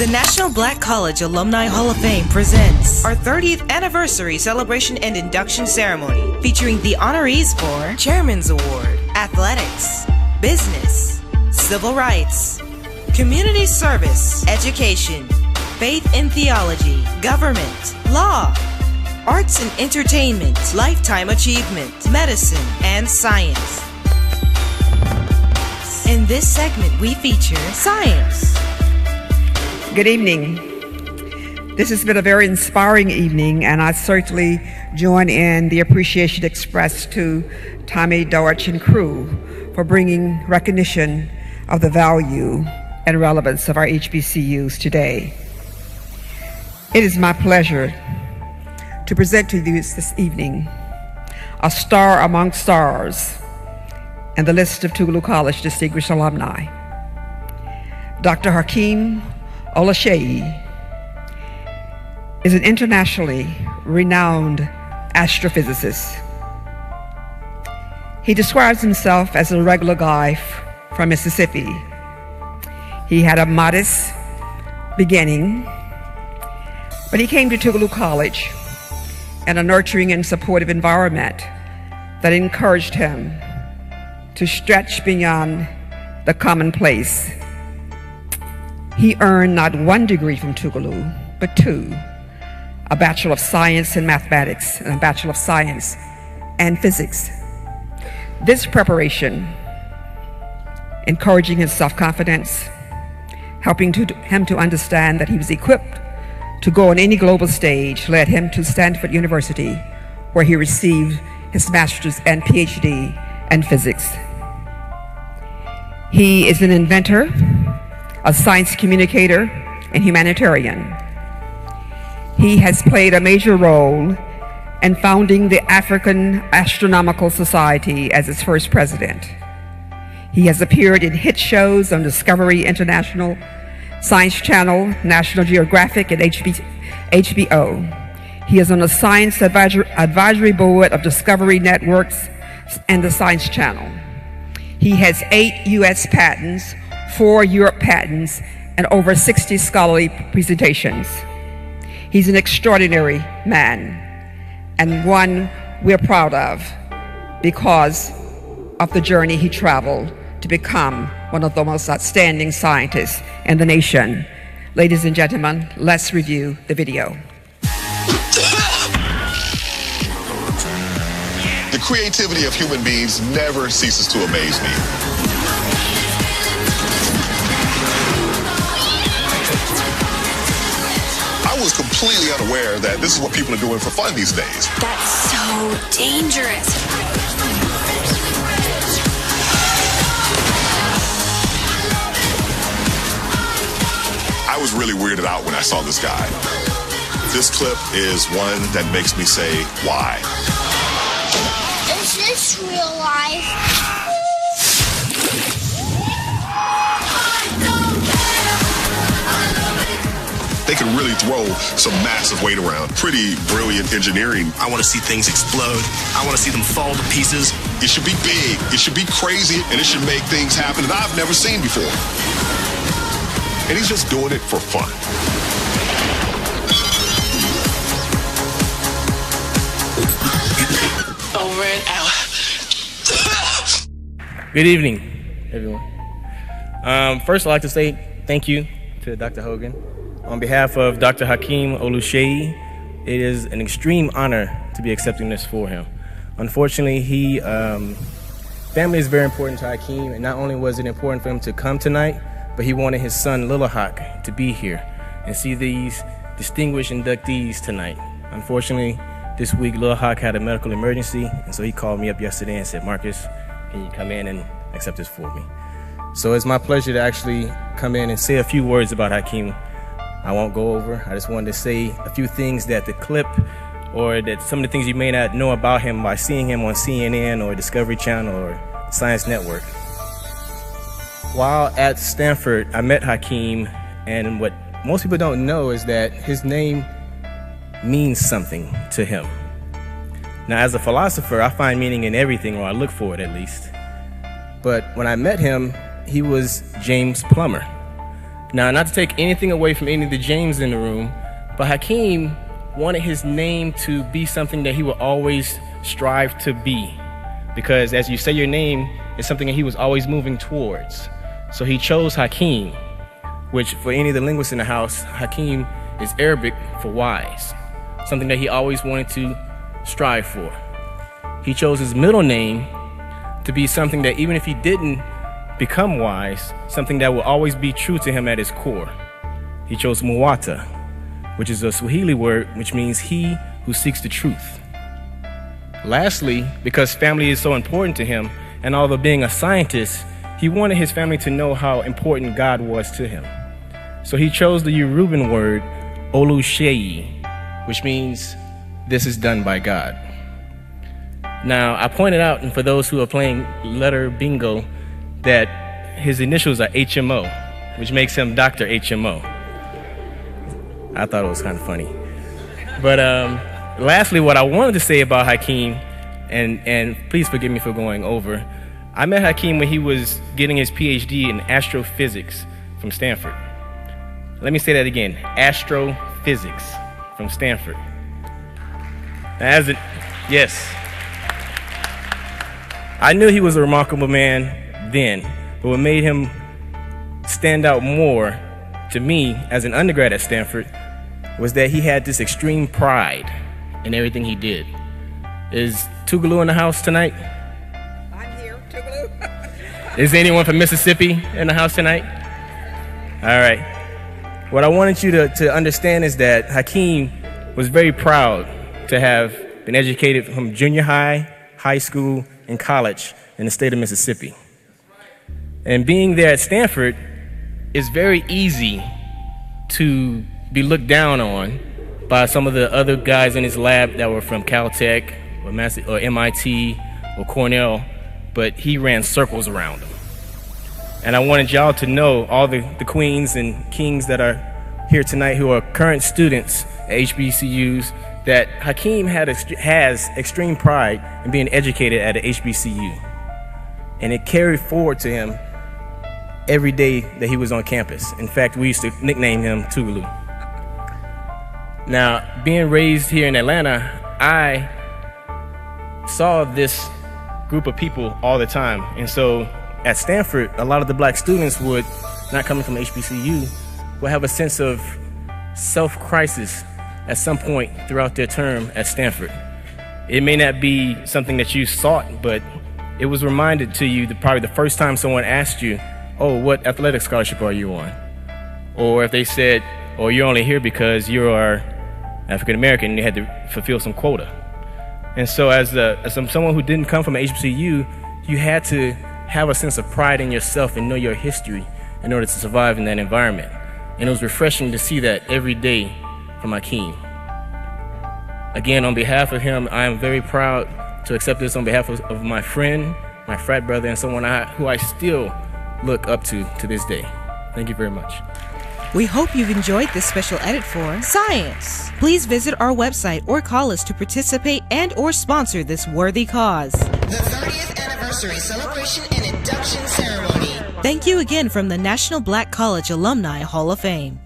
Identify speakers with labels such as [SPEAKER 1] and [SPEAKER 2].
[SPEAKER 1] The National Black College Alumni Hall of Fame presents our 30th Anniversary Celebration and Induction Ceremony, featuring the honorees for Chairman's Award, Athletics, Business, Civil Rights, Community Service, Education, Faith and Theology, Government, Law, Arts and Entertainment, Lifetime Achievement, Medicine, and Science. In this segment, we feature Science.
[SPEAKER 2] Good evening. This has been a very inspiring evening, and I certainly join in the appreciation expressed to Tommy, Dorch, and crew for bringing recognition of the value and relevance of our HBCUs today. It is my pleasure to present to you this evening a star among stars and the list of Tougaloo College distinguished alumni. Dr. Hakeem Oluseyi is an internationally renowned astrophysicist. He describes himself as a regular guy from Mississippi. He had a modest beginning, but he came to Tougaloo College in a nurturing and supportive environment that encouraged him to stretch beyond the commonplace. He earned not one degree from Tougaloo, but two, a Bachelor of Science in Mathematics and a Bachelor of Science and Physics. This preparation, encouraging his self-confidence, helping him to understand that he was equipped to go on any global stage, led him to Stanford University, where he received his master's and PhD in physics. He is an inventor, a science communicator, and humanitarian. He has played a major role in founding the African Astronomical Society as its first president. He has appeared in hit shows on Discovery International, Science Channel, National Geographic, and HBO. He is on the Science Advisory Board of Discovery Networks and the Science Channel. He has 8 U.S. patents, 4 Europe patents, and over 60 scholarly presentations. He's an extraordinary man, and one we're proud of because of the journey he traveled to become one of the most outstanding scientists in the nation. Ladies and gentlemen, let's review the video.
[SPEAKER 3] The creativity of human beings never ceases to amaze me. I was completely unaware that this is what people are doing for fun these days.
[SPEAKER 4] That's so dangerous.
[SPEAKER 3] I was really weirded out when I saw this guy. This clip is one that makes me say, why?
[SPEAKER 5] Is this real life?
[SPEAKER 3] They can really throw some massive weight around. Pretty brilliant engineering.
[SPEAKER 6] I want to see things explode. I want to see them fall to pieces.
[SPEAKER 3] It should be big, it should be crazy, and it should make things happen that I've never seen before. And he's just doing it for fun.
[SPEAKER 6] Over and out.
[SPEAKER 7] Good evening, everyone. First, I'd like to say thank you to Dr. Hogan. On behalf of Dr. Hakeem Oluseyi, it is an extreme honor to be accepting this for him. Unfortunately, family is very important to Hakeem, and not only was it important for him to come tonight, but he wanted his son, Lil Hawk, to be here and see these distinguished inductees tonight. Unfortunately, this week, Lil Hawk had a medical emergency, and so he called me up yesterday and said, Marcus, can you come in and accept this for me? So it's my pleasure to actually come in and say a few words about Hakeem. I won't go over. I just wanted to say a few things that the clip, or that some of the things you may not know about him by seeing him on CNN or Discovery Channel or Science Network. While at Stanford, I met Hakeem, and what most people don't know is that his name means something to him. Now, as a philosopher, I find meaning in everything, or I look for it at least. But when I met him, he was James Plummer. Now, not to take anything away from any of the James in the room, but Hakeem wanted his name to be something that he would always strive to be. Because as you say your name, it's something that he was always moving towards. So he chose Hakeem, which for any of the linguists in the house, Hakeem is Arabic for wise, something that he always wanted to strive for. He chose his middle name to be something that even if he didn't become wise, something that will always be true to him at his core. He chose Muwata, which is a Swahili word which means he who seeks the truth. Lastly, because family is so important to him, and although being a scientist, he wanted his family to know how important God was to him. So he chose the Yoruban word Oluseyi, which means this is done by God. Now, I pointed out, and for those who are playing letter bingo, that his initials are HMO, which makes him Dr. HMO. I thought it was kind of funny. But lastly, what I wanted to say about Hakeem, and please forgive me for going over, I met Hakeem when he was getting his PhD in astrophysics from Stanford. Let me say that again, astrophysics from Stanford. Yes. I knew he was a remarkable man then, but what made him stand out more to me as an undergrad at Stanford was that he had this extreme pride in everything he did. Is Tougaloo in the house tonight?
[SPEAKER 2] I'm here, Tougaloo.
[SPEAKER 7] Is anyone from Mississippi in the house tonight? All right. What I wanted you to understand is that Hakeem was very proud to have been educated from junior high, high school, and college in the state of Mississippi. And being there at Stanford, it's very easy to be looked down on by some of the other guys in his lab that were from Caltech or MIT or Cornell, but he ran circles around them. And I wanted y'all to know, all the queens and kings that are here tonight who are current students at HBCUs, that Hakeem has extreme pride in being educated at an HBCU. And it carried forward to him every day that he was on campus. In fact, we used to nickname him Tougaloo. Now, being raised here in Atlanta, I saw this group of people all the time. And so at Stanford, a lot of the black students would, not coming from HBCU, would have a sense of self-crisis at some point throughout their term at Stanford. It may not be something that you sought, but it was reminded to you that probably the first time someone asked you, oh, what athletic scholarship are you on? Or if they said, oh, you're only here because you are African American and you had to fulfill some quota. And so as someone who didn't come from an HBCU, you had to have a sense of pride in yourself and know your history in order to survive in that environment. And it was refreshing to see that every day from Hakeem. Again, on behalf of him, I am very proud to accept this on behalf of my friend, my frat brother, and someone who I still look up to this day. Thank you very much.
[SPEAKER 1] We hope you've enjoyed this special edit for Science. Please visit our website or call us to participate and or sponsor this worthy cause.
[SPEAKER 8] The 30th Anniversary Celebration and Induction Ceremony.
[SPEAKER 1] Thank you again from the National Black College Alumni Hall of Fame.